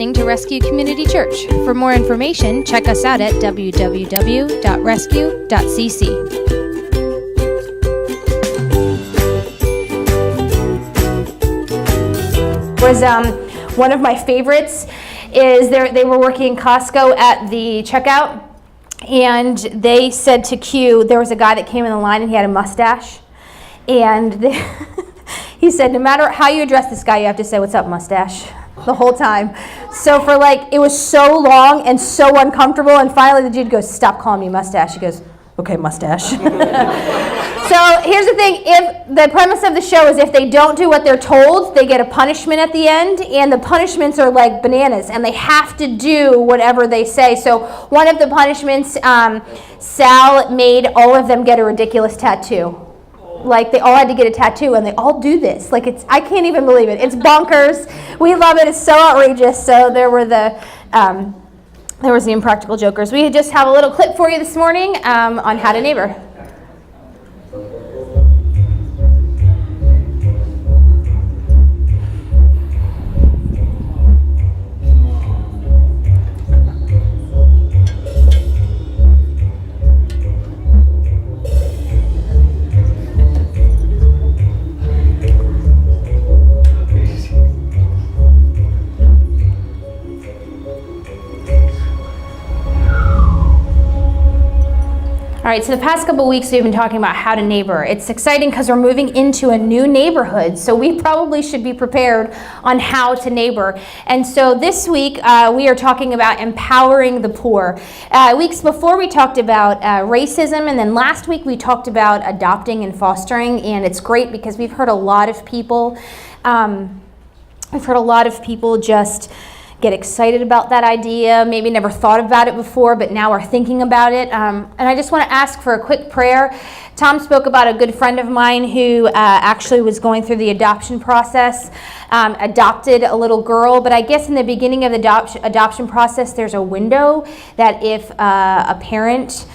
listening to Rescue Community Church. For more information, check us out at Was one of my favorites is they were working in Costco at the checkout, and they said to Q, there was a guy that came in the line and he had a mustache, and he said, no matter how you address this guy, you have to say, "What's up, mustache?" the whole time. So for it was so long and so uncomfortable, and finally the dude goes, "Stop calling me mustache." He goes, "Okay, mustache." So here's the thing, if the premise of the show is if they don't do what they're told, they get a punishment at the end, and the punishments are like bananas, and they have to do whatever they say. So one of the punishments, Sal made all of them get a ridiculous tattoo. They all had to get a tattoo, and they all do this. I can't even believe it. It's bonkers. We love it. It's so outrageous. So there was the Impractical Jokers. We just have a little clip for you this morning on how to neighbor. All right, so the past couple weeks we've been talking about how to neighbor. It's exciting because we're moving into a new neighborhood, so we probably should be prepared on how to neighbor. And so this week we are talking about empowering the poor. Weeks before we talked about racism, and then last week we talked about adopting and fostering, and it's great because we've heard a lot of people just get excited about that idea, maybe never thought about it before, but now are thinking about it. And I just want to ask for a quick prayer. Tom spoke about a good friend of mine who actually was going through the adoption process, adopted a little girl, but I guess in the beginning of the adoption process, there's a window that if a parent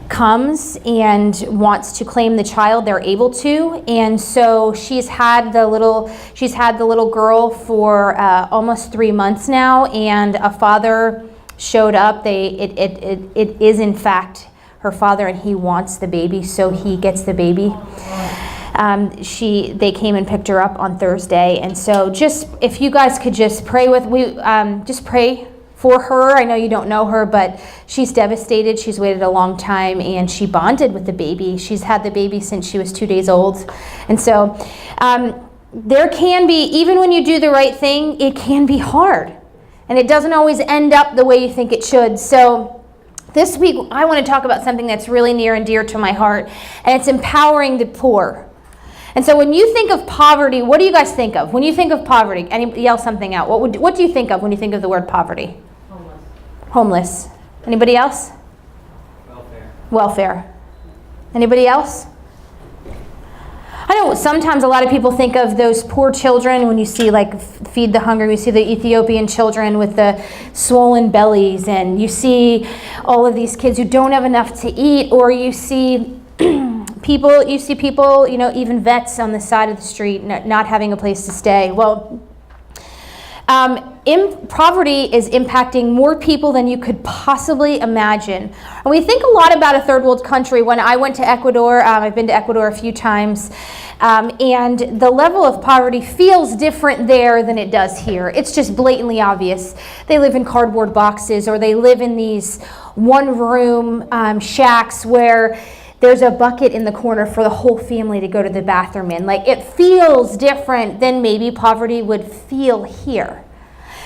comes and wants to claim the child, they're able to. And so she's had the little girl for almost 3 months now, and a father showed up. It is in fact her father, and he wants the baby, so he gets the baby. They came and picked her up on Thursday, and so just if you guys could just pray just pray for her. I know you don't know her, but she's devastated. She's waited a long time, and she bonded with the baby. She's had the baby since she was 2 days old. And so there can be, even when you do the right thing, it can be hard. And it doesn't always end up the way you think it should. So this week, I want to talk about something that's really near and dear to my heart, and it's empowering the poor. And so when you think of poverty, what do you guys think of? When you think of poverty, anybody yell something out. What do you think of when you think of the word poverty? Homeless. Anybody else? Welfare. Anybody else? I know sometimes a lot of people think of those poor children when you see Feed the Hungry, you see the Ethiopian children with the swollen bellies, and you see all of these kids who don't have enough to eat, or you see people, even vets on the side of the street not having a place to stay. Well, poverty is impacting more people than you could possibly imagine. And we think a lot about a third world country. When I went to Ecuador, I've been to Ecuador a few times, and the level of poverty feels different there than it does here. It's just blatantly obvious. They live in cardboard boxes, or they live in these one-room shacks where there's a bucket in the corner for the whole family to go to the bathroom in. It feels different than maybe poverty would feel here.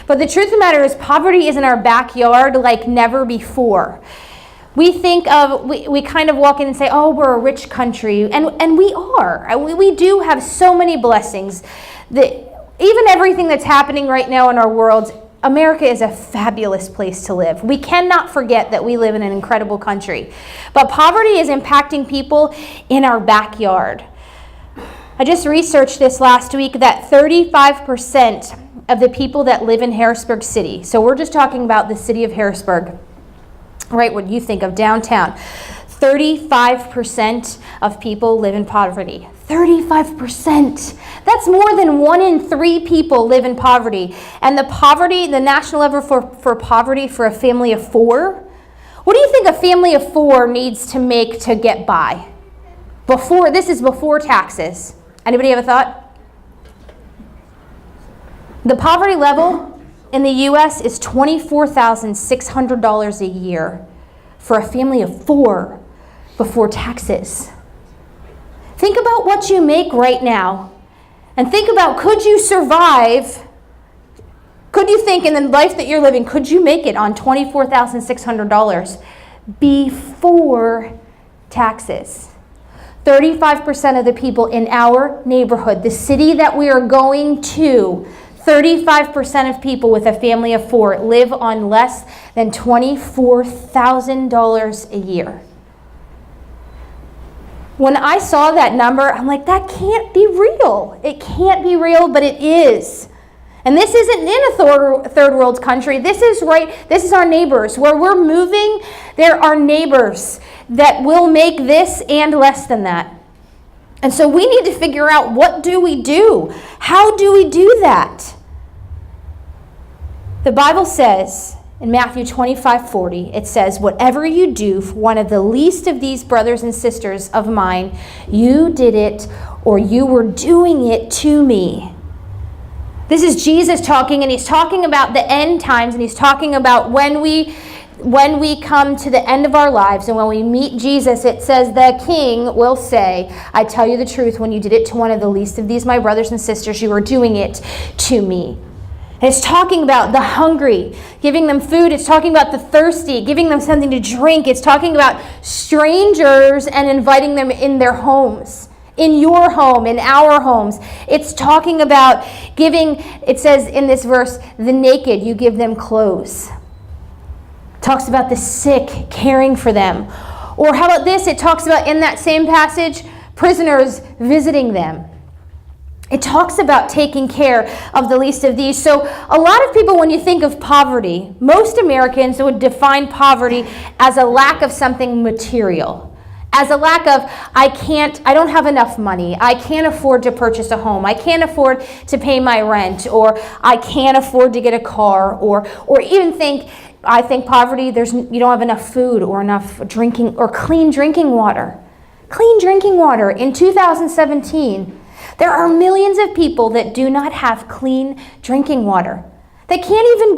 But the truth of the matter is, poverty is in our backyard like never before. We think of, we kind of walk in and say, oh, we're a rich country, and we are. We do have so many blessings. Even everything that's happening right now in our world, America is a fabulous place to live. We cannot forget that we live in an incredible country. But poverty is impacting people in our backyard. I just researched this last week that 35% of the people that live in Harrisburg City, so we're just talking about the city of Harrisburg, right, what you think of downtown, 35% of people live in poverty. 35%. That's more than 1 in 3 people live in poverty. And the national level for poverty for a family of 4, what do you think a family of 4 needs to make to get by? This is before taxes. Anybody have a thought? The poverty level in the U.S. is $24,600 a year for a family of 4 before taxes. Think about what you make right now. And think about, could you survive? Could you think in the life that you're living, could you make it on $24,600 before taxes? 35% of the people in our neighborhood, the city that we are going to, 35% of people with a family of 4 live on less than $24,000 a year. When I saw that number, I'm like, that can't be real. It can't be real, but it is. And this isn't in a third world country. This is our neighbors. Where we're moving, there are neighbors that will make this and less than that. And so we need to figure out, what do we do? How do we do that? The Bible says in Matthew 25:40, it says, whatever you do for one of the least of these brothers and sisters of mine, you did it, or you were doing it to me. This is Jesus talking, and he's talking about the end times, and he's talking about when we come to the end of our lives and when we meet Jesus. It says the king will say, I tell you the truth, when you did it to one of the least of these my brothers and sisters, you were doing it to me. And it's talking about the hungry, giving them food. It's talking about the thirsty, giving them something to drink. It's talking about strangers and inviting them in their homes, in your home, in our homes. It's talking about giving, it says in this verse, the naked, you give them clothes. It talks about the sick, caring for them. Or how about this? It talks about, in that same passage, prisoners visiting them. It talks about taking care of the least of these. So a lot of people, when you think of poverty, most Americans would define poverty as a lack of something material. As a lack of, I don't have enough money. I can't afford to purchase a home. I can't afford to pay my rent. Or I can't afford to get a car. Or even I think poverty, you don't have enough food or enough drinking or clean drinking water. Clean drinking water. In 2017, there are millions of people that do not have clean drinking water. They can't even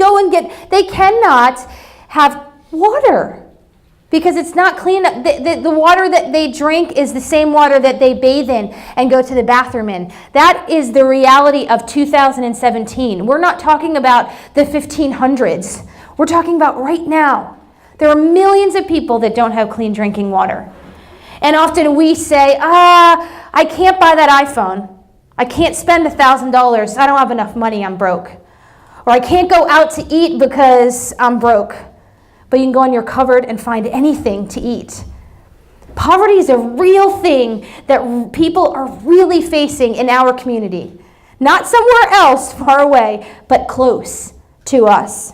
they cannot have water because it's not clean. The water that they drink is the same water that they bathe in and go to the bathroom in. That is the reality of 2017. We're not talking about the 1500s. We're talking about right now. There are millions of people that don't have clean drinking water. And often we say, I can't buy that iPhone. I can't spend $1,000. I don't have enough money. I'm broke. Or I can't go out to eat because I'm broke. But you can go in your cupboard and find anything to eat. Poverty is a real thing that people are really facing in our community. Not somewhere else far away, but close to us.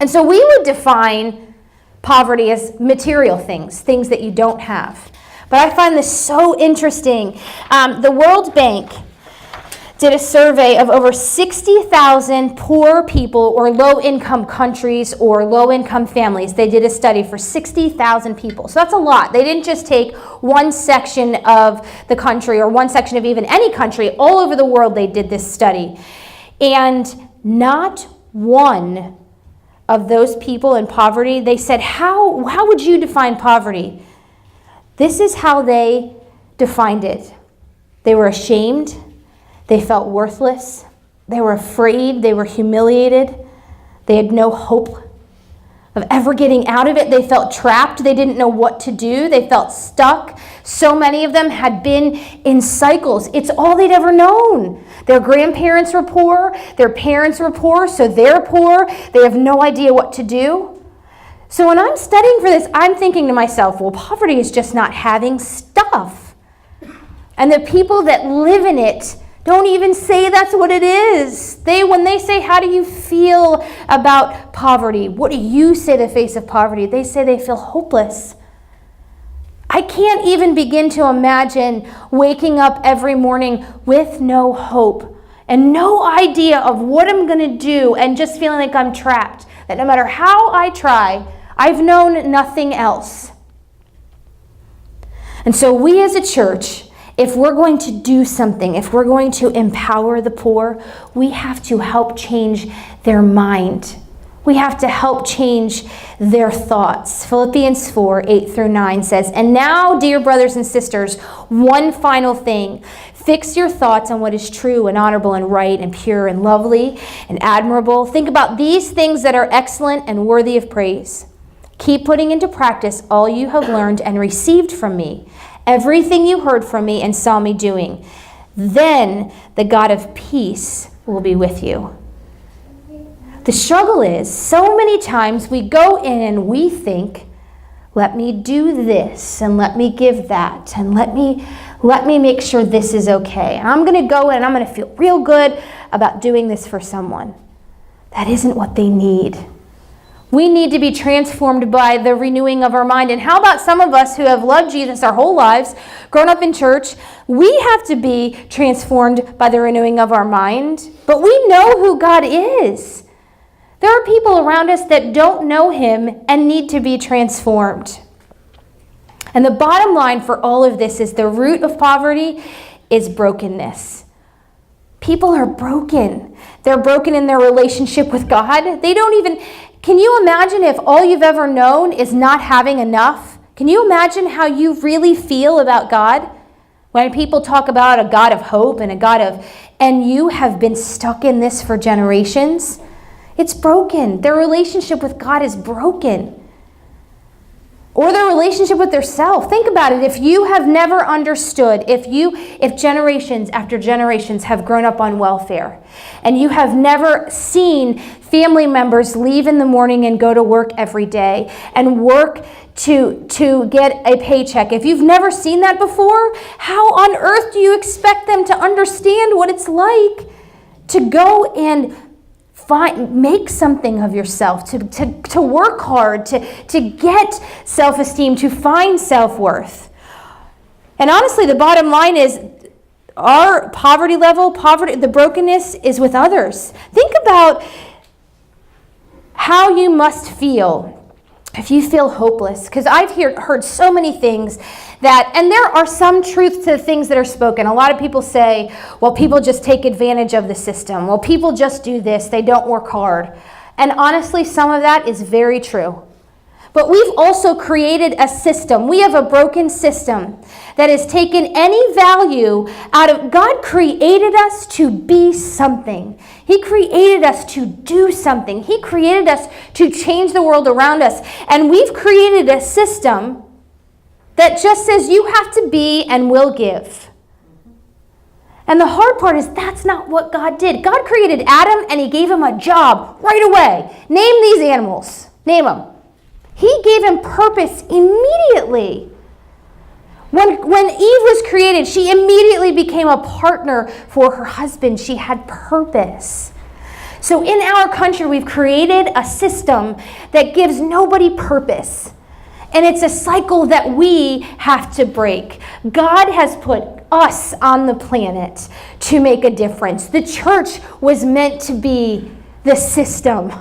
And so we would define poverty as material things that you don't have. But I find this so interesting. The World Bank did a survey of over 60,000 poor people or low-income countries or low-income families. They did a study for 60,000 people. So that's a lot. They didn't just take one section of the country or one section of even any country. All over the world they did this study. And not one of those people in poverty, they said, how would you define poverty? This is how they defined it. They were ashamed. They felt worthless. They were afraid. They were humiliated. They had no hope of ever getting out of it. They felt trapped. They didn't know what to do. They felt stuck. So many of them had been in cycles. It's all they'd ever known. Their grandparents were poor. Their parents were poor, so they're poor. They have no idea what to do. So when I'm studying for this, I'm thinking to myself, well, poverty is just not having stuff. And the people that live in it don't even say that's what it is. When they say, how do you feel about poverty? What do you say the face of poverty? They say they feel hopeless. I can't even begin to imagine waking up every morning with no hope and no idea of what I'm going to do and just feeling like I'm trapped. That no matter how I try, I've known nothing else. And so we as a church, if we're going to do something, if we're going to empower the poor, we have to help change their mind. We have to help change their thoughts. Philippians 4, 8 through 9 says, "And now, dear brothers and sisters, one final thing. Fix your thoughts on what is true and honorable and right and pure and lovely and admirable. Think about these things that are excellent and worthy of praise. Keep putting into practice all you have learned and received from me, everything you heard from me and saw me doing. Then the God of peace will be with you." The struggle is, so many times we go in and we think, let me do this and let me give that and let me make sure this is okay. And I'm going to go in and I'm going to feel real good about doing this for someone. That isn't what they need. We need to be transformed by the renewing of our mind. And how about some of us who have loved Jesus our whole lives, grown up in church? We have to be transformed by the renewing of our mind. But we know who God is. There are people around us that don't know him and need to be transformed. And the bottom line for all of this is the root of poverty is brokenness. People are broken. They're broken in their relationship with God. Can you imagine if all you've ever known is not having enough? Can you imagine how you really feel about God? When people talk about a God of hope and you have been stuck in this for generations, it's broken. Their relationship with God is broken. Or their relationship with their self. Think about it. If you have never understood, if generations after generations have grown up on welfare, and you have never seen family members leave in the morning and go to work every day and work to get a paycheck, if you've never seen that before, how on earth do you expect them to understand what it's like to go and make something of yourself, to work hard, to get self-esteem, to find self-worth? And honestly, the bottom line is our poverty level, the brokenness is with others. Think about how you must feel if you feel hopeless, because I've heard so many things and there are some truths to the things that are spoken. A lot of people say, well, people just take advantage of the system. Well, people just do this. They don't work hard. And honestly, some of that is very true. But we've also created a system. We have a broken system that has taken any value out of. God created us to be something. He created us to do something. He created us to change the world around us. And we've created a system that just says you have to be and will give. And the hard part is that's not what God did. God created Adam and he gave him a job right away. Name these animals. Name them. He gave him purpose immediately. When Eve was created, she immediately became a partner for her husband. She had purpose. So in our country, we've created a system that gives nobody purpose. And it's a cycle that we have to break. God has put us on the planet to make a difference. The church was meant to be the system.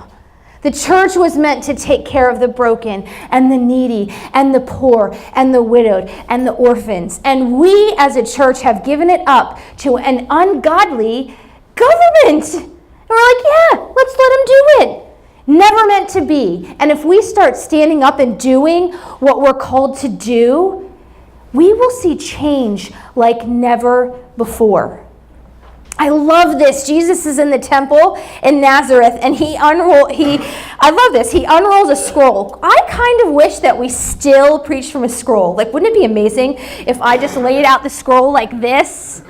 The church was meant to take care of the broken and the needy and the poor and the widowed and the orphans. And we as a church have given it up to an ungodly government. And we're like, yeah, let's let them do it. Never meant to be. And if we start standing up and doing what we're called to do, we will see change like never before. I love this. Jesus is in the temple in Nazareth, and I love this. He unrolls a scroll. I kind of wish that we still preach from a scroll. Like, wouldn't it be amazing if I just laid out the scroll like this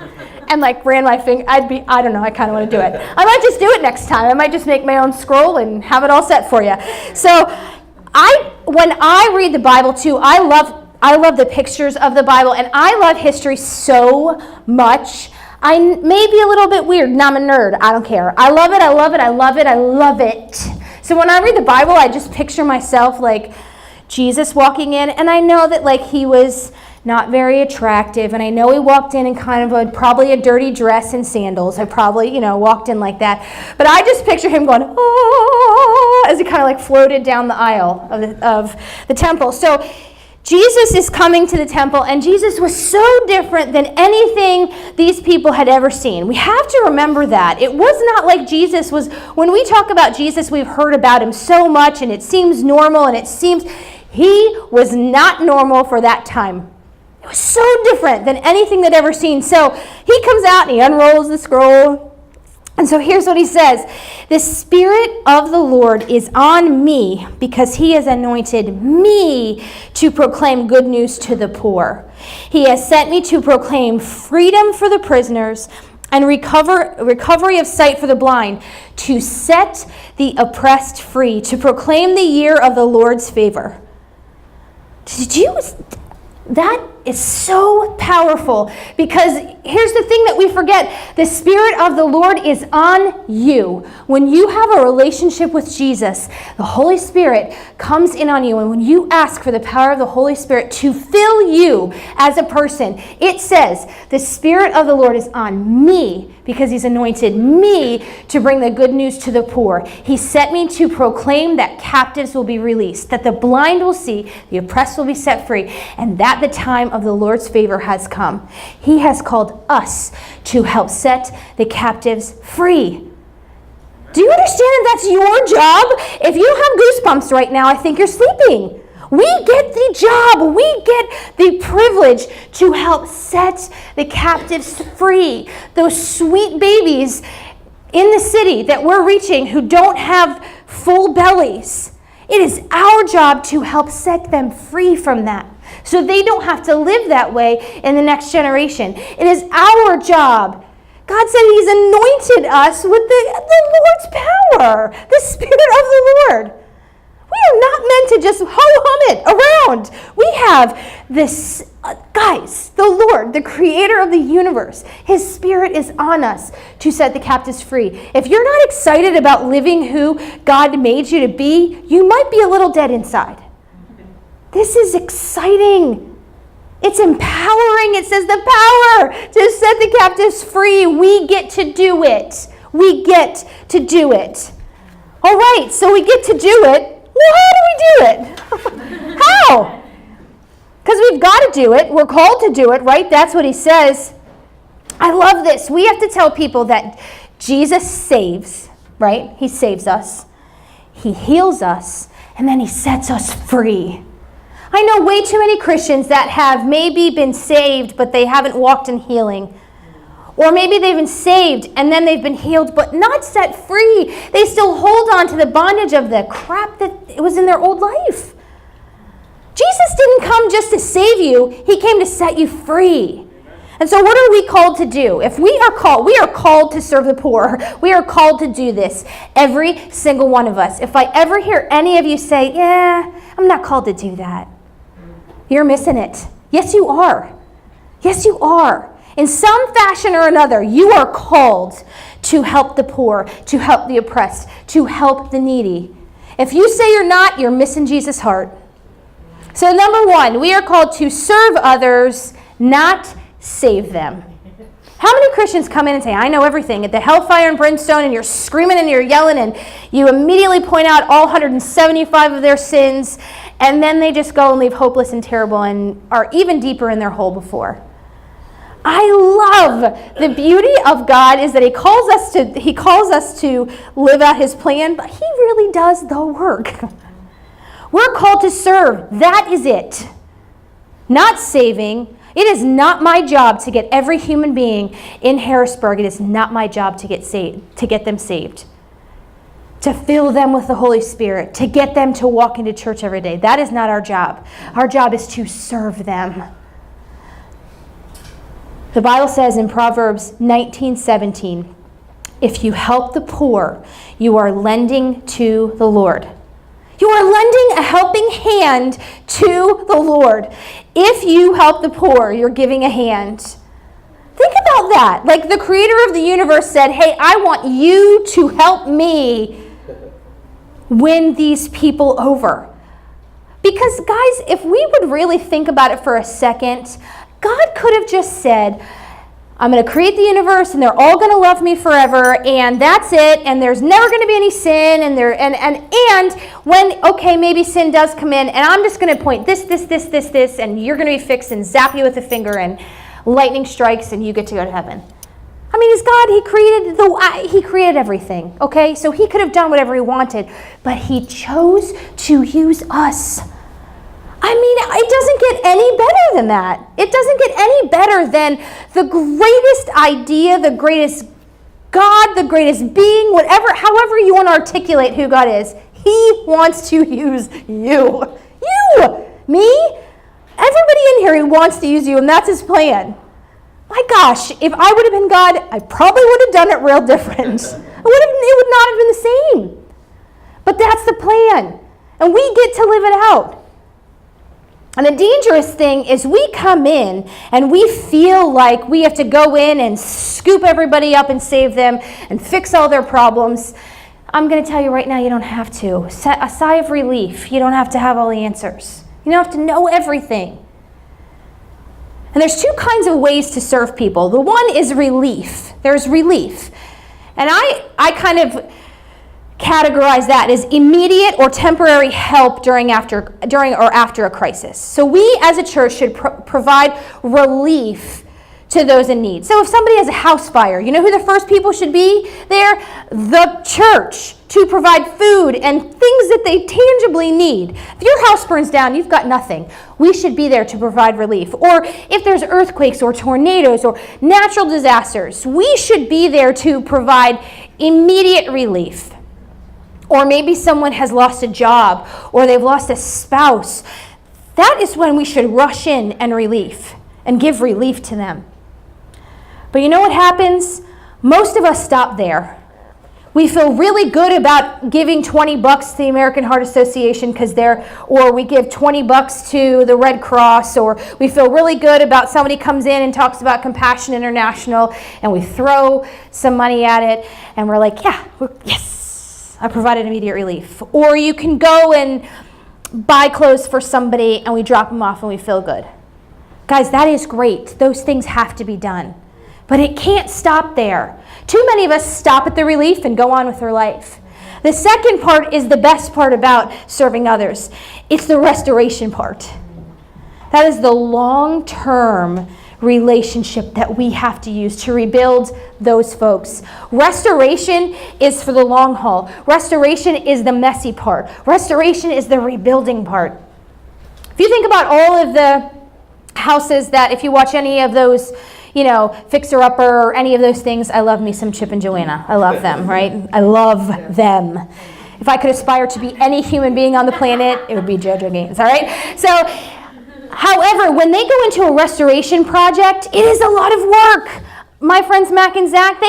and like ran my finger? I don't know, I kind of want to do it. I might just do it next time. I might just make my own scroll and have it all set for you. So when I read the Bible too, I love the pictures of the Bible, and I love history so much. I may be a little bit weird, and I'm a nerd. I don't care. I love it, I love it, I love it, I love it. So when I read the Bible, I just picture myself like Jesus walking in, and I know that like he was not very attractive, and I know he walked in kind of probably a dirty dress and sandals. I probably, walked in like that. But I just picture him going, oh, as he kind of like floated down the aisle of the temple. So Jesus is coming to the temple, and Jesus was so different than anything these people had ever seen. We have to remember that. It was not like Jesus was, when we talk about Jesus, we've heard about him so much, and it seems normal, and it seems, he was not normal for that time. It was so different than anything they'd ever seen. So he comes out, and he unrolls the scroll. And so here's what he says. The Spirit of the Lord is on me because he has anointed me to proclaim good news to the poor. He has sent me to proclaim freedom for the prisoners and recovery of sight for the blind, to set the oppressed free, to proclaim the year of the Lord's favor. That is so powerful, because here's the thing that we forget. The Spirit of the Lord is on you. When you have a relationship with Jesus, the Holy Spirit comes in on you. And when you ask for the power of the Holy Spirit to fill you as a person, it says, the Spirit of the Lord is on me because he's anointed me to bring the good news to the poor. He sent me to proclaim that captives will be released, that the blind will see, the oppressed will be set free, and that the time of the Lord's favor has come. He has called us to help set the captives free. Do you understand that that's your job? If you have goosebumps right now, I think you're sleeping. We get the job. We get the privilege to help set the captives free. Those sweet babies in the city that we're reaching who don't have full bellies. It is our job to help set them free from that, so they don't have to live that way in the next generation. It is our job. God said he's anointed us with the Lord's power, the Spirit of the Lord. We are not meant to just ho-hum it around. We have this, guys, the Lord, the creator of the universe. His Spirit is on us to set the captives free. If you're not excited about living who God made you to be, you might be a little dead inside. This is exciting. It's empowering. It says the power to set the captives free. We get to do it. We get to do it. All right, so we get to do it. Well, how do we do it? How? Because we've got to do it. We're called to do it, right? That's what he says. I love this. We have to tell people that Jesus saves, right? He saves us. He heals us. And then he sets us free. I know way too many Christians that have maybe been saved, but they haven't walked in healing. Or maybe they've been saved and then they've been healed but not set free. They still hold on to the bondage of the crap that it was in their old life. Jesus didn't come just to save you. He came to set you free. And so what are we called to do? If we are called to serve the poor. We are called to do this. Every single one of us. If I ever hear any of you say, yeah, I'm not called to do that, you're missing it. Yes, you are. Yes, you are. In some fashion or another, you are called to help the poor, to help the oppressed, to help the needy. If you say you're not, you're missing Jesus' heart. So number one, we are called to serve others, not save them. How many Christians come in and say, I know everything, at the hellfire and brimstone, and you're screaming and you're yelling, and you immediately point out all 175 of their sins, and then they just go and leave hopeless and terrible and are even deeper in their hole before. I love the beauty of God is that he calls us to live out his plan, but he really does the work. We're called to serve. That is it. Not saving. It is not my job to get every human being in Harrisburg. It is not my job to get them saved. To fill them with the Holy Spirit, to get them to walk into church every day. That is not our job. Our job is to serve them. The Bible says in Proverbs 19:17, if you help the poor, you are lending to the Lord. You are lending a helping hand to the Lord. If you help the poor, you're giving a hand. Think about that. Like the creator of the universe said, hey, I want you to help me win these people over. Because guys, if we would really think about it for a second, God could have just said, I'm going to create the universe and they're all going to love me forever and that's it, and there's never going to be any sin, and when, okay, maybe sin does come in and I'm just going to point this, and you're going to be fixed and zap you with a finger and lightning strikes and you get to go to heaven. I mean, he's God. He created everything, okay? So he could have done whatever he wanted, but he chose to use us. I mean, it doesn't get any better than that. It doesn't get any better than the greatest idea, the greatest God, the greatest being, however you want to articulate who God is. He wants to use you. You, me, everybody in here, he wants to use you, and that's his plan. My gosh, if I would have been God, I probably would have done it real different. It would not have been the same. But that's the plan, and we get to live it out. And the dangerous thing is we come in and we feel like we have to go in and scoop everybody up and save them and fix all their problems. I'm going to tell you right now, you don't have to. A sigh of relief. You don't have to have all the answers. You don't have to know everything. And there's two kinds of ways to serve people. The one is relief. There's relief. And I kind of categorize that as immediate or temporary help during or after a crisis. So we as a church should provide relief to those in need. So if somebody has a house fire, you know who the first people should be there? The church, to provide food and things that they tangibly need. If your house burns down, you've got nothing. We should be there to provide relief. Or if there's earthquakes or tornadoes or natural disasters, we should be there to provide immediate relief. Or maybe someone has lost a job or they've lost a spouse. That is when we should rush in and give relief to them. But you know what happens? Most of us stop there. We feel really good about giving $20 to the American Heart Association or we give $20 to the Red Cross, or we feel really good about somebody comes in and talks about Compassion International and we throw some money at it and we're like, yes, I provided immediate relief. Or you can go and buy clothes for somebody and we drop them off and we feel good. Guys, that is great. Those things have to be done. But it can't stop there. Too many of us stop at the relief and go on with our life. The second part is the best part about serving others. It's the restoration part. That is the long-term relationship that we have to use to rebuild those folks. Restoration is for the long haul. Restoration is the messy part. Restoration is the rebuilding part. If you think about all of the houses that, if you watch any of those, Fixer Upper or any of those things, I love me some Chip and Joanna. I love them, right? I love them. If I could aspire to be any human being on the planet, it would be JoJo Gaines, all right? So, however, when they go into a restoration project, it is a lot of work. My friends Max and Zach,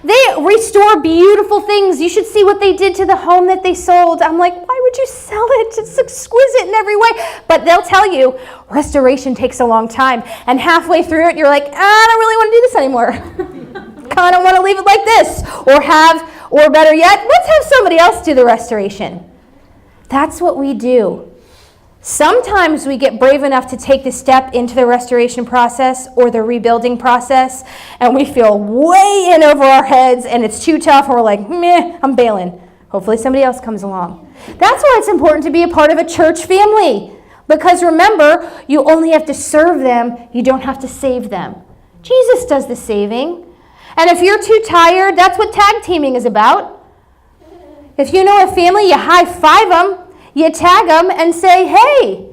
they restore beautiful things. You should see what they did to the home that they sold. I'm like, why would you sell it? It's exquisite in every way. But they'll tell you, restoration takes a long time. And halfway through it, you're like, I don't really want to do this anymore. Kind of want to leave it like this. Or better yet, let's have somebody else do the restoration. That's what we do. Sometimes we get brave enough to take the step into the restoration process or the rebuilding process, and we feel way in over our heads, and it's too tough, and we're like, meh, I'm bailing. Hopefully somebody else comes along. That's why it's important to be a part of a church family, because remember, you only have to serve them, you don't have to save them. Jesus does the saving. And if you're too tired, that's what tag teaming is about. If you know a family, you high-five them. You tag them and say, hey,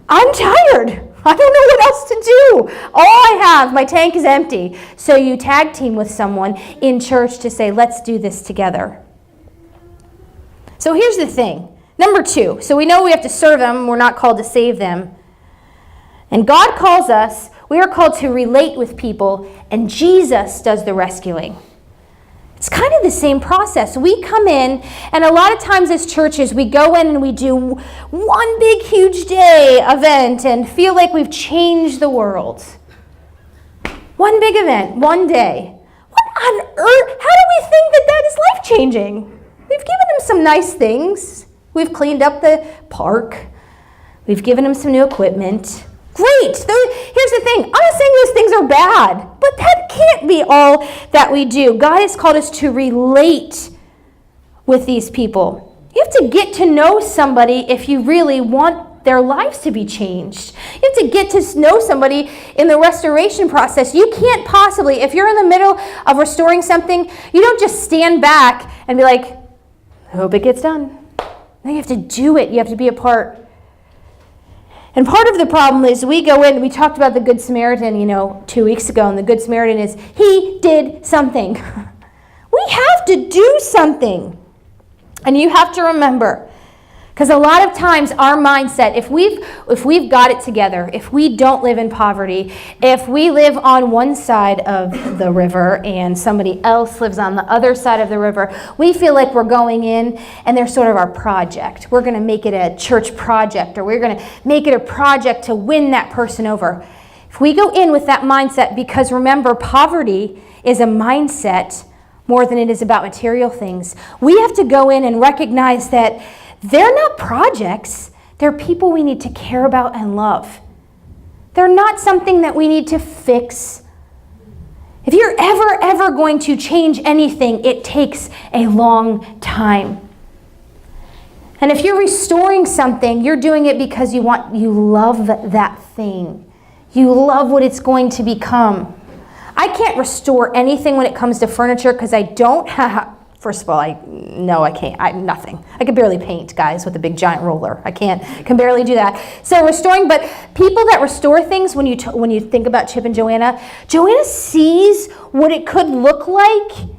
I'm tired. I don't know what else to do. All I have, my tank is empty. So you tag team with someone in church to say, let's do this together. So here's the thing. Number 2. So we know we have to serve them. We're not called to save them. And God calls us. We are called to relate with people. And Jesus does the rescuing. It's kind of the same process. We come in, and a lot of times as churches, we go in and we do one big, huge day event and feel like we've changed the world. One big event, one day. What on earth? How do we think that is life-changing? We've given them some nice things. We've cleaned up the park. We've given them some new equipment. Great. Here's the thing. I'm not saying those things are bad, but that can't be all that we do. God has called us to relate with these people. You have to get to know somebody if you really want their lives to be changed. You have to get to know somebody in the restoration process. You can't possibly, if you're in the middle of restoring something, you don't just stand back and be like, I hope it gets done. No, you have to do it. You have to be a part. And part of the problem is we go in, we talked about the Good Samaritan, 2 weeks ago, and the Good Samaritan is, he did something. We have to do something. And you have to remember, because a lot of times our mindset, if we've got it together, if we don't live in poverty, if we live on one side of the river and somebody else lives on the other side of the river, we feel like we're going in and they're sort of our project. We're going to make it a church project, or we're going to make it a project to win that person over. If we go in with that mindset, because remember, poverty is a mindset more than it is about material things, we have to go in and recognize that they're not projects. They're people we need to care about and love. They're not something that we need to fix. If you're ever going to change anything, it takes a long time. And if you're restoring something, you're doing it because you love that thing. You love what it's going to become. I can't restore anything when it comes to furniture because I don't have. First of all, I can't. Nothing. I can barely paint, guys, with a big giant roller. I can barely do that. So restoring, but people that restore things, when you think about Chip and Joanna sees what it could look like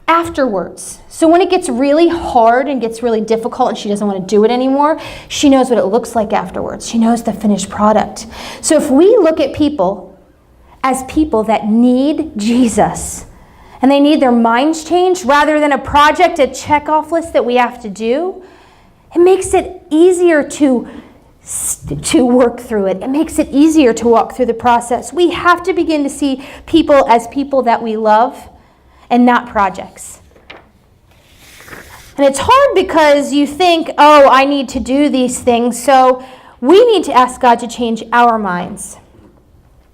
afterwards. So when it gets really hard and gets really difficult and she doesn't want to do it anymore, she knows what it looks like afterwards. She knows the finished product. So if we look at people as people that need Jesus, and they need their minds changed rather than a project, a check-off list that we have to do, it makes it easier to work through it. It makes it easier to walk through the process. We have to begin to see people as people that we love and not projects. And it's hard because you think, oh, I need to do these things, so we need to ask God to change our minds.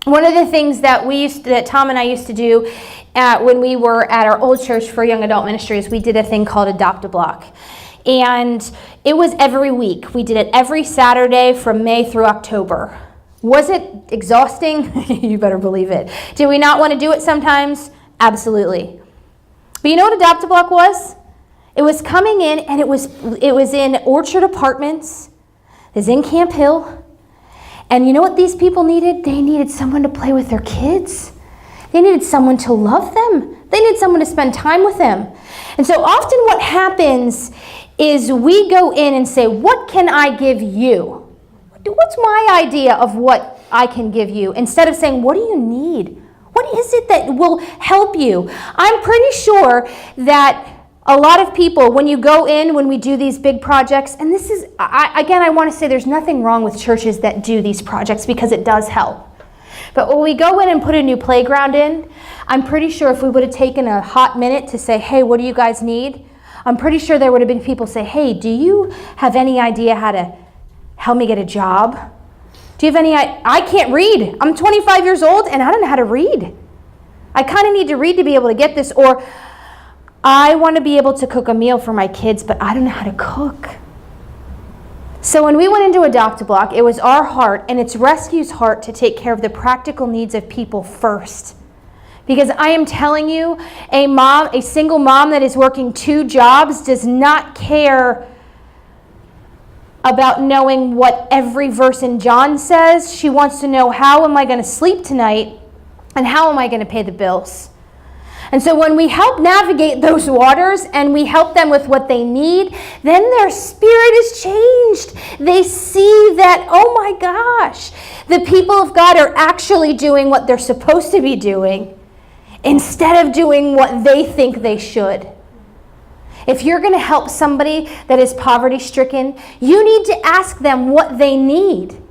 One of the things that Tom and I used to do when we were at our old church for young adult ministries, we did a thing called Adopt a Block. And it was every week. We did it every Saturday from May through October. Was it exhausting? You better believe it. Did we not want to do it sometimes? Absolutely. But you know what Adopt a Block was? It was coming in, and it was in Orchard Apartments. It was in Camp Hill. And you know what these people needed? They needed someone to play with their kids. They needed someone to love them. They needed someone to spend time with them. And so often what happens is we go in and say, what can I give you? What's my idea of what I can give you? Instead of saying, what do you need? What is it that will help you? I'm pretty sure that a lot of people, when we do these big projects, and this is, I want to say there's nothing wrong with churches that do these projects because it does help. But when we go in and put a new playground in, I'm pretty sure if we would have taken a hot minute to say, hey, what do you guys need? I'm pretty sure there would have been people say, hey, do you have any idea how to help me get a job? Do you have any, I can't read. I'm 25 years old and I don't know how to read. I kind of need to read to be able to get this, or I want to be able to cook a meal for my kids, but I don't know how to cook. So when we went into Adopt a Block, it was our heart and it's Rescue's heart to take care of the practical needs of people first. Because I am telling you, a single mom that is working 2 jobs does not care about knowing what every verse in John says. She wants to know, how am I going to sleep tonight and how am I going to pay the bills? And so when we help navigate those waters and we help them with what they need, then their spirit is changed. They see that, oh my gosh, the people of God are actually doing what they're supposed to be doing instead of doing what they think they should. If you're going to help somebody that is poverty-stricken, you need to ask them what they need.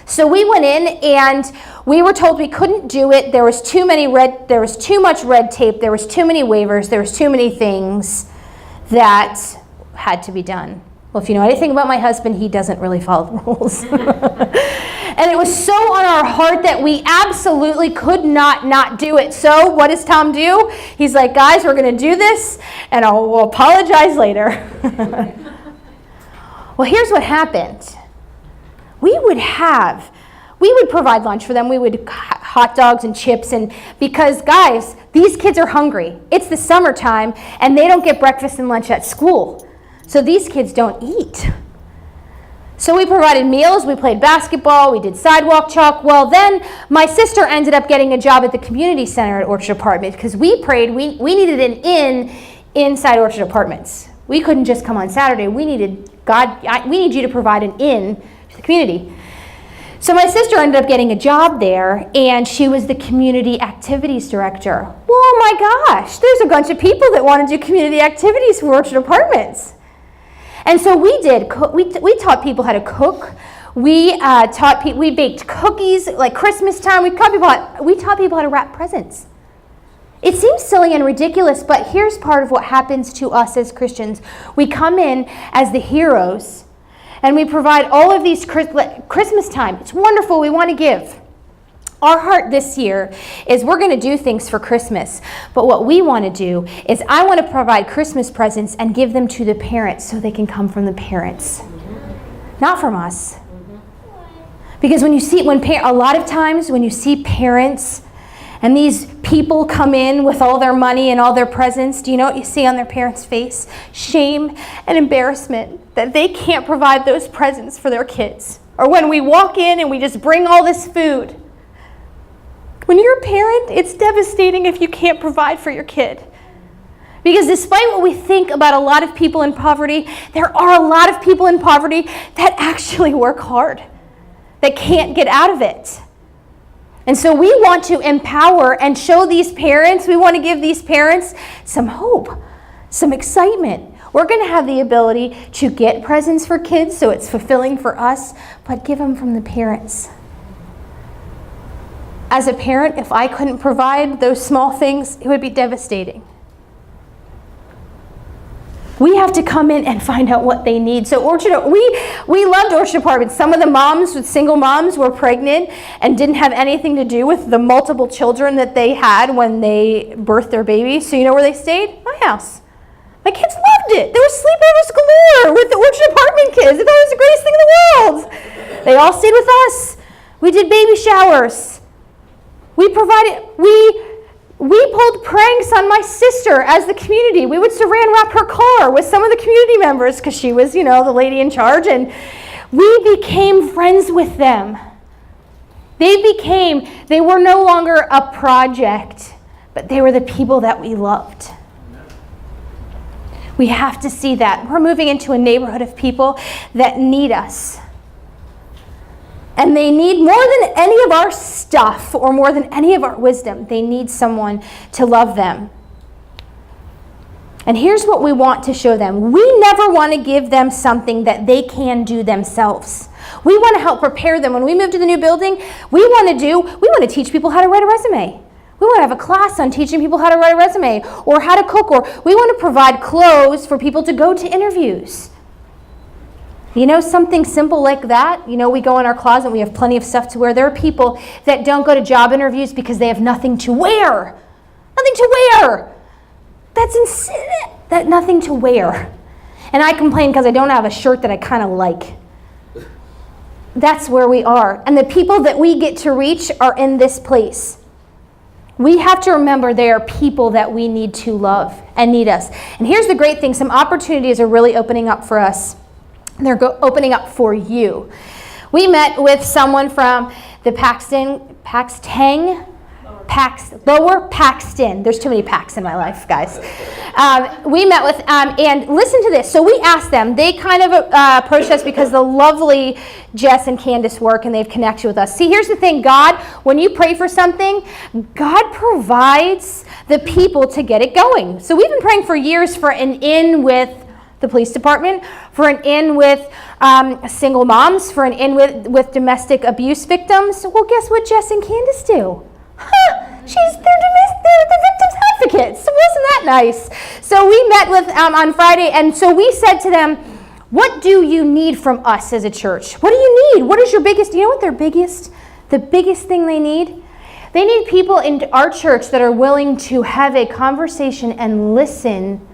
So we went in and we were told we couldn't do it. There was too much red tape. There was too many waivers. There was too many things that had to be done. Well, if you know anything about my husband, he doesn't really follow the rules. And it was so on our heart that we absolutely could not do it. So what does Tom do? He's like, guys, we're going to do this, and we'll apologize later. Well, here's what happened. We would provide lunch for them. We would hot dogs and chips, and because, guys, these kids are hungry. It's the summertime, and they don't get breakfast and lunch at school. So these kids don't eat. So we provided meals, we played basketball, we did sidewalk chalk. Well, then my sister ended up getting a job at the community center at Orchard Apartments because we prayed we needed an inn inside Orchard Apartments. We couldn't just come on Saturday. We needed we need you to provide an inn to the community. So my sister ended up getting a job there, and she was the community activities director. Well, oh my gosh, there's a bunch of people that want to do community activities for Orchard Apartments. And so we did. We taught people how to cook. We baked cookies like Christmas time. We taught people how to wrap presents. It seems silly and ridiculous, but here's part of what happens to us as Christians. We come in as the heroes, and we provide all of these Christmas time. It's wonderful. We want to give. Our heart this year is we're going to do things for Christmas, but what we want to do is I want to provide Christmas presents and give them to the parents so they can come from the parents, not from us. Because a lot of times when you see parents and these people come in with all their money and all their presents, do you know what you see on their parents' face? Shame and embarrassment that they can't provide those presents for their kids. Or when we walk in and we just bring all this food. When you're a parent, it's devastating if you can't provide for your kid. Because despite what we think about a lot of people in poverty, there are a lot of people in poverty that actually work hard, that can't get out of it. And so we want to empower and show these parents, we want to give these parents some hope, some excitement. We're going to have the ability to get presents for kids, so it's fulfilling for us, but give them from the parents. As a parent, if I couldn't provide those small things, it would be devastating. We have to come in and find out what they need. So we loved Orchard Apartments. Some of the single moms were pregnant and didn't have anything to do with the multiple children that they had when they birthed their babies. So you know where they stayed? My house. My kids loved it. There was sleepovers galore with the Orchard Apartment kids. They thought it was the greatest thing in the world. They all stayed with us. We did baby showers. We pulled pranks on my sister as the community. We would saran wrap her car with some of the community members because she was, the lady in charge, and we became friends with them. They were no longer a project, but they were the people that we loved. We have to see that. We're moving into a neighborhood of people that need us. And they need more than any of our stuff or more than any of our wisdom. They need someone to love them. And here's what we want to show them. We never want to give them something that they can do themselves. We want to help prepare them. When we move to the new building, we want to teach people how to write a resume. We want to have a class on teaching people how to write a resume or how to cook, or we want to provide clothes for people to go to interviews. Something simple like that. We go in our closet and we have plenty of stuff to wear. There are people that don't go to job interviews because they have nothing to wear. Nothing to wear. That's insane. That nothing to wear. And I complain because I don't have a shirt that I kind of like. That's where we are. And the people that we get to reach are in this place. We have to remember they are people that we need to love and need us. And here's the great thing. Some opportunities are really opening up for us. They're opening up for you. We met with someone from the Lower Paxton. There's too many Pax in my life, guys. We met with, and listen to this. So we asked them. They kind of approached us because the lovely Jess and Candace work, and they've connected with us. See, here's the thing. God, when you pray for something, God provides the people to get it going. So we've been praying for years for an inn with the police department, for an inn with single moms, for an inn with domestic abuse victims. Well, guess what Jess and Candace do? They're the victims' advocates. So wasn't that nice? So we met with on Friday, and so we said to them, What do you need from us as a church? What do you need? What is your biggest, you know what the biggest thing they need? They need people in our church that are willing to have a conversation and listen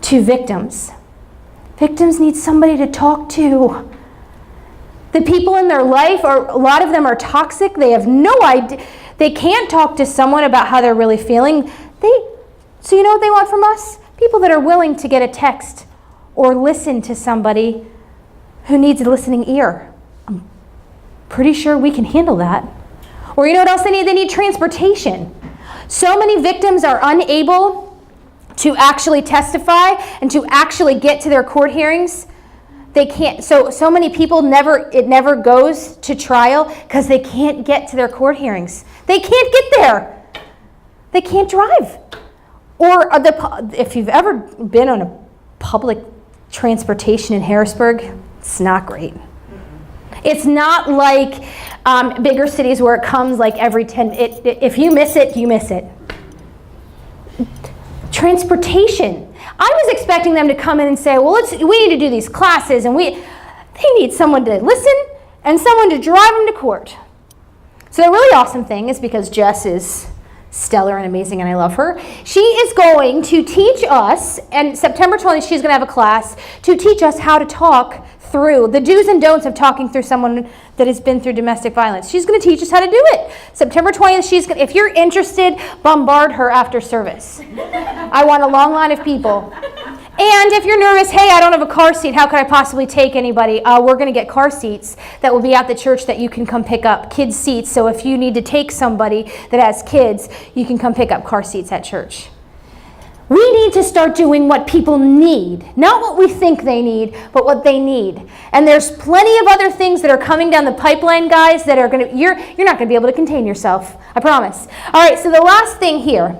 to victims. Victims need somebody to talk to. The people in their life, a lot of them are toxic. They have no idea. They can't talk to someone about how they're really feeling. So you know what they want from us? People that are willing to get a text or listen to somebody who needs a listening ear. I'm pretty sure we can handle that. Or you know what else they need? They need transportation. So many victims are unable to actually testify and to actually get to their court hearings. They can't. So many people it never goes to trial because they can't get to their court hearings. They can't get there. They can't drive. Or if you've ever been on a public transportation in Harrisburg, it's not great. It's not like bigger cities where it comes like every 10. If you miss it, you miss it. Transportation. I was expecting them to come in and say, well, we need to do these classes, and they need someone to listen and someone to drive them to court. So the really awesome thing is, because Jess is stellar and amazing and I love her, she is going to teach us, and September 20th she's going to have a class to teach us how to talk through the do's and don'ts of talking through someone that has been through domestic violence. She's going to teach us how to do it. September 20th, if you're interested, bombard her after service. I want a long line of people. And if you're nervous, hey, I don't have a car seat, how could I possibly take anybody? We're going to get car seats that will be at the church that you can come pick up, kids' seats. So if you need to take somebody that has kids, you can come pick up car seats at church. We need to start doing what people need, not what we think they need, but what they need. And there's plenty of other things that are coming down the pipeline, guys, that are going to, you're not going to be able to contain yourself. I promise. All right, so the last thing here,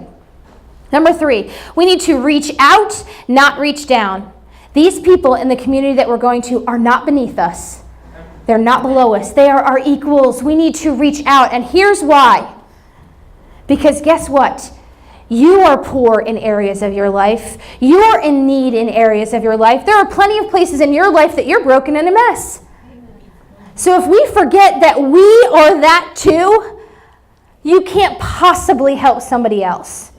number 3, we need to reach out, not reach down. These people in the community that we're going to are not beneath us. They're not below us. They are our equals. We need to reach out. And here's why. Because guess what? You are poor in areas of your life. You are in need in areas of your life. There are plenty of places in your life that you're broken and a mess. So if we forget that we are that too, you can't possibly help somebody else.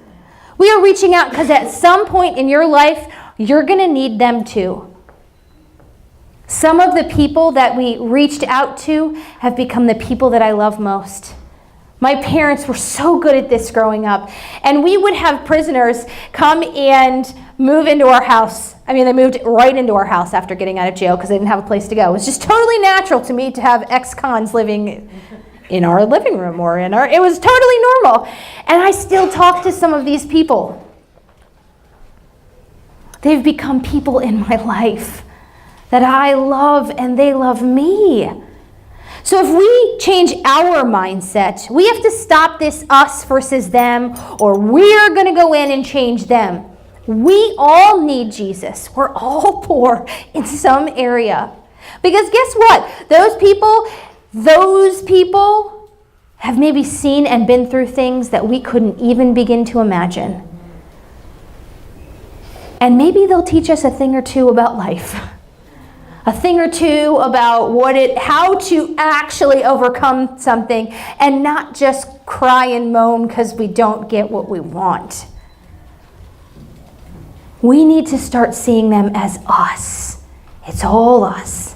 We are reaching out because at some point in your life, you're going to need them too. Some of the people that we reached out to have become the people that I love most. My parents were so good at this growing up. And we would have prisoners come and move into our house. I mean, they moved right into our house after getting out of jail because they didn't have a place to go. It was just totally natural to me to have ex-cons living in our living room or it was totally normal. And I still talk to some of these people. They've become people in my life that I love and they love me. So if we change our mindset, we have to stop this us versus them, or we're going to go in and change them. We all need Jesus. We're all poor in some area. Because guess what? Those people have maybe seen and been through things that we couldn't even begin to imagine. And maybe they'll teach us a thing or two about life. A thing or two about how to actually overcome something and not just cry and moan because we don't get what we want. We need to start seeing them as us. It's all us.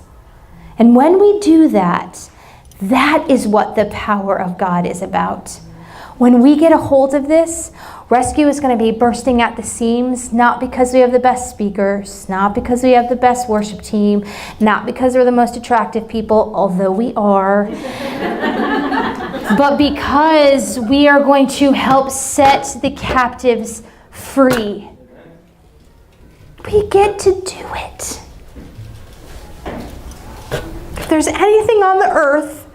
And when we do that, that is what the power of God is about. When we get a hold of this, rescue is going to be bursting at the seams, not because we have the best speakers, not because we have the best worship team, not because we're the most attractive people, although we are, but because we are going to help set the captives free. We get to do it. If there's anything on the earth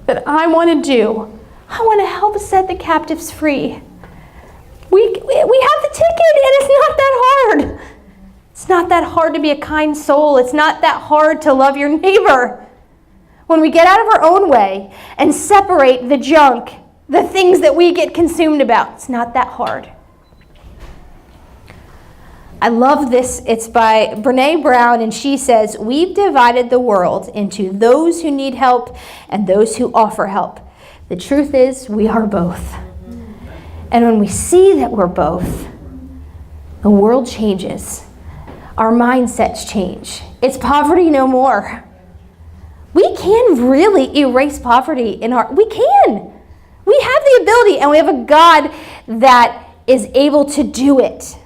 that I want to do, I want to help set the captives free. We have the ticket, and it's not that hard. It's not that hard to be a kind soul. It's not that hard to love your neighbor. When we get out of our own way and separate the junk, the things that we get consumed about, it's not that hard. I love this. It's by Brene Brown, and she says, "We've divided the world into those who need help and those who offer help. The truth is, we are both." And when we see that we're both, the world changes. Our mindsets change. It's poverty no more. We can really erase poverty we can. We have the ability, and we have a God that is able to do it.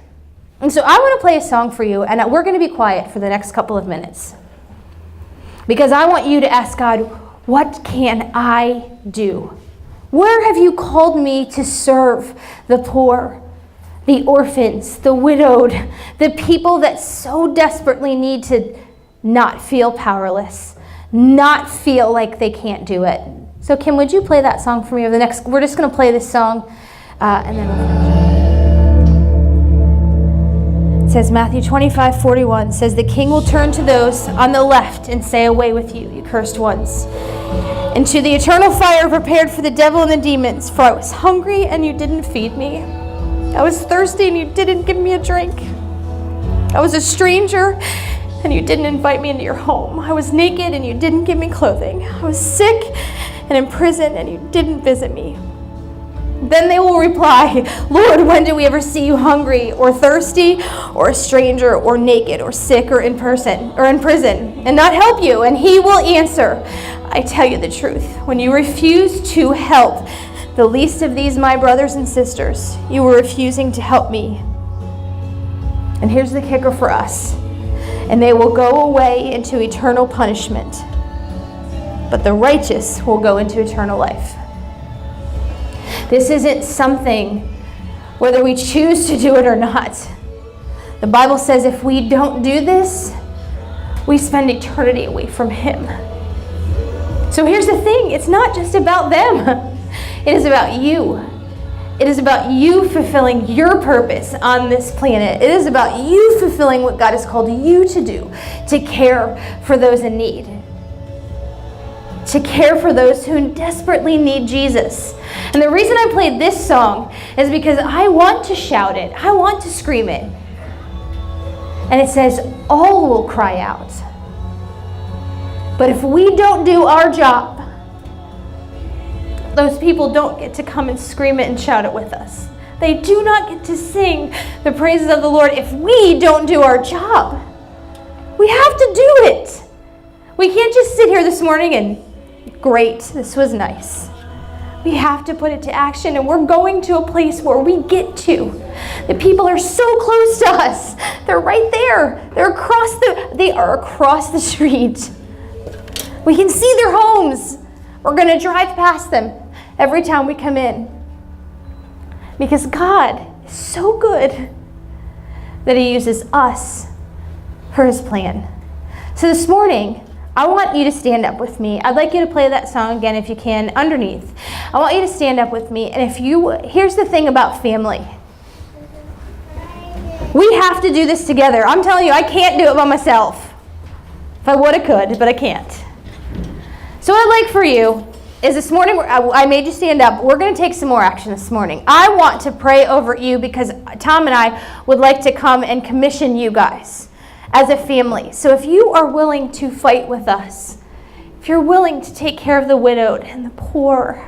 And so I want to play a song for you, and we're going to be quiet for the next couple of minutes. Because I want you to ask God, what can I do? Where have you called me to serve the poor, the orphans, the widowed, the people that so desperately need to not feel powerless, not feel like they can't do it? So Kim, would you play that song for me over the next, we're just going to play this song, and then we'll finish. It says, Matthew 25:41 says, "The king will turn to those on the left and say, 'Away with you, you cursed ones, into the eternal fire prepared for the devil and the demons. For I was hungry and you didn't feed me. I was thirsty and you didn't give me a drink. I was a stranger and you didn't invite me into your home. I was naked and you didn't give me clothing. I was sick and in prison and you didn't visit me.' Then they will reply, 'Lord, when did we ever see you hungry or thirsty or a stranger or naked or sick or in prison and not help you?' And he will answer, 'I tell you the truth, when you refuse to help the least of these my brothers and sisters, you were refusing to help me.' And here's the kicker for us. And they will go away into eternal punishment, but the righteous will go into eternal life." This isn't something whether we choose to do it or not. The Bible says if we don't do this, we spend eternity away from Him. So here's the thing, it's not just about them. It is about you. It is about you fulfilling your purpose on this planet. It is about you fulfilling what God has called you to do, to care for those in need, to care for those who desperately need Jesus. And the reason I played this song is because I want to shout it. I want to scream it. And it says, all will cry out. But if we don't do our job, those people don't get to come and scream it and shout it with us. They do not get to sing the praises of the Lord if we don't do our job. We have to do it. We can't just sit here this morning and, great, this was nice. We have to put it to action, and we're going to a place where we get to. The people are so close to us. They're right there. They are across the street. We can see their homes. We're going to drive past them every time we come in. Because God is so good that He uses us for His plan. So this morning, I want you to stand up with me. I'd like you to play that song again if you can, underneath. I want you to stand up with me. And here's the thing about family. We have to do this together. I'm telling you, I can't do it by myself. If I would, I could, but I can't. So what I'd like for you is this morning, I made you stand up. We're going to take some more action this morning. I want to pray over you because Tom and I would like to come and commission you guys as a family. So if you are willing to fight with us, if you're willing to take care of the widowed and the poor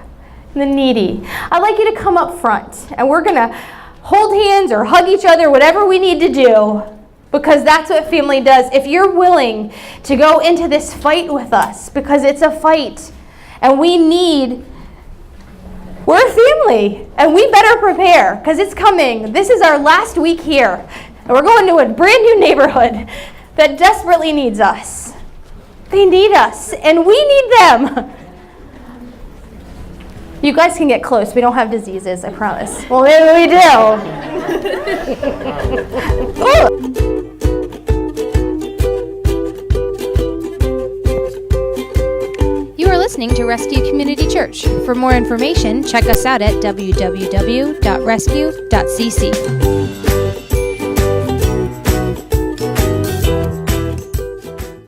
and the needy, I'd like you to come up front and we're going to hold hands or hug each other, whatever we need to do, because that's what family does. If you're willing to go into this fight with us, because it's a fight and we're a family and we better prepare because it's coming. This is our last week here. And we're going to a brand new neighborhood that desperately needs us. They need us, and we need them. You guys can get close. We don't have diseases, I promise. Well, maybe we You are listening to Rescue Community Church. For more information, check us out at www.rescue.cc.